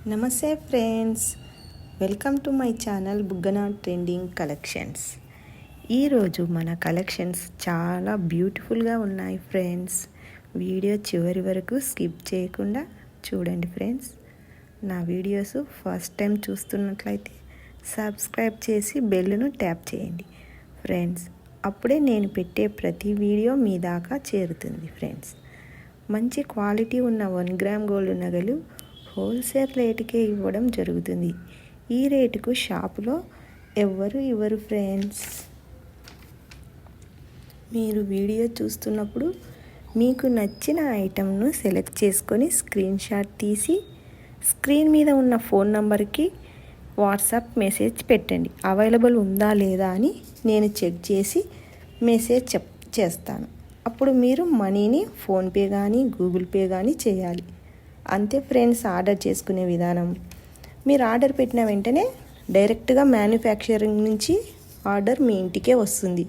నమస్తే friends, welcome to my channel Buggana trending collections. ఈరోజు మన కలెక్షన్స్ చాలా బ్యూటిఫుల్గా ఉన్నాయి ఫ్రెండ్స్. వీడియో చివరి వరకు స్కిప్ చేయకుండా చూడండి ఫ్రెండ్స్. నా వీడియోస్ ఫస్ట్ టైం చూస్తున్నట్లయితే సబ్స్క్రైబ్ చేసి బెల్లును ట్యాప్ చేయండి ఫ్రెండ్స్. అప్పుడే నేను పెట్టే ప్రతి వీడియో మీ దాకా చేరుతుంది ఫ్రెండ్స్. మంచి క్వాలిటీ ఉన్న 1 గ్రామ్ గోల్డ్ నగలు హోల్సేల్ రేటుకే ఇవ్వడం జరుగుతుంది. ఈ రేటుకు షాపులో ఎవ్వరు ఇవ్వరు ఫ్రెండ్స్. మీరు వీడియో చూస్తున్నప్పుడు మీకు నచ్చిన ఐటెంను సెలెక్ట్ చేసుకొని స్క్రీన్ షాట్ తీసి స్క్రీన్ మీద ఉన్న ఫోన్ నంబర్కి వాట్సాప్ మెసేజ్ పెట్టండి. అవైలబుల్ ఉందా లేదా అని నేను చెక్ చేసి మెసేజ్ చేస్తాను. అప్పుడు మీరు మనీని ఫోన్పే కానీ గూగుల్ పే కానీ చేయాలి. అంతే ఫ్రెండ్స్ ఆర్డర్ చేసుకునే విధానం. మీరు ఆర్డర్ పెట్టిన వెంటనే డైరెక్ట్గా మ్యానుఫ్యాక్చరింగ్ నుంచి ఆర్డర్ మీ ఇంటికే వస్తుంది.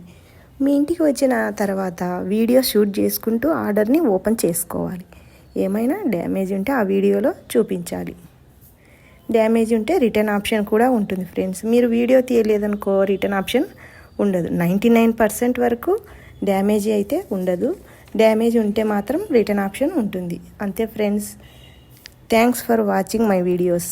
మీ ఇంటికి వచ్చిన తర్వాత వీడియో షూట్ చేసుకుంటూ ఆర్డర్ని ఓపెన్ చేసుకోవాలి. ఏమైనా డ్యామేజ్ ఉంటే ఆ వీడియోలో చూపించాలి. డ్యామేజ్ ఉంటే రిటర్న్ ఆప్షన్ కూడా ఉంటుంది ఫ్రెండ్స్. మీరు వీడియో తీయలేదనుకో రిటర్న్ ఆప్షన్ ఉండదు. 99% వరకు డ్యామేజ్ అయితే ఉండదు. డ్యామేజ్ ఉంటే మాత్రం రిటర్న్ ఆప్షన్ ఉంటుంది. అంతే friends. Thanks for watching my videos.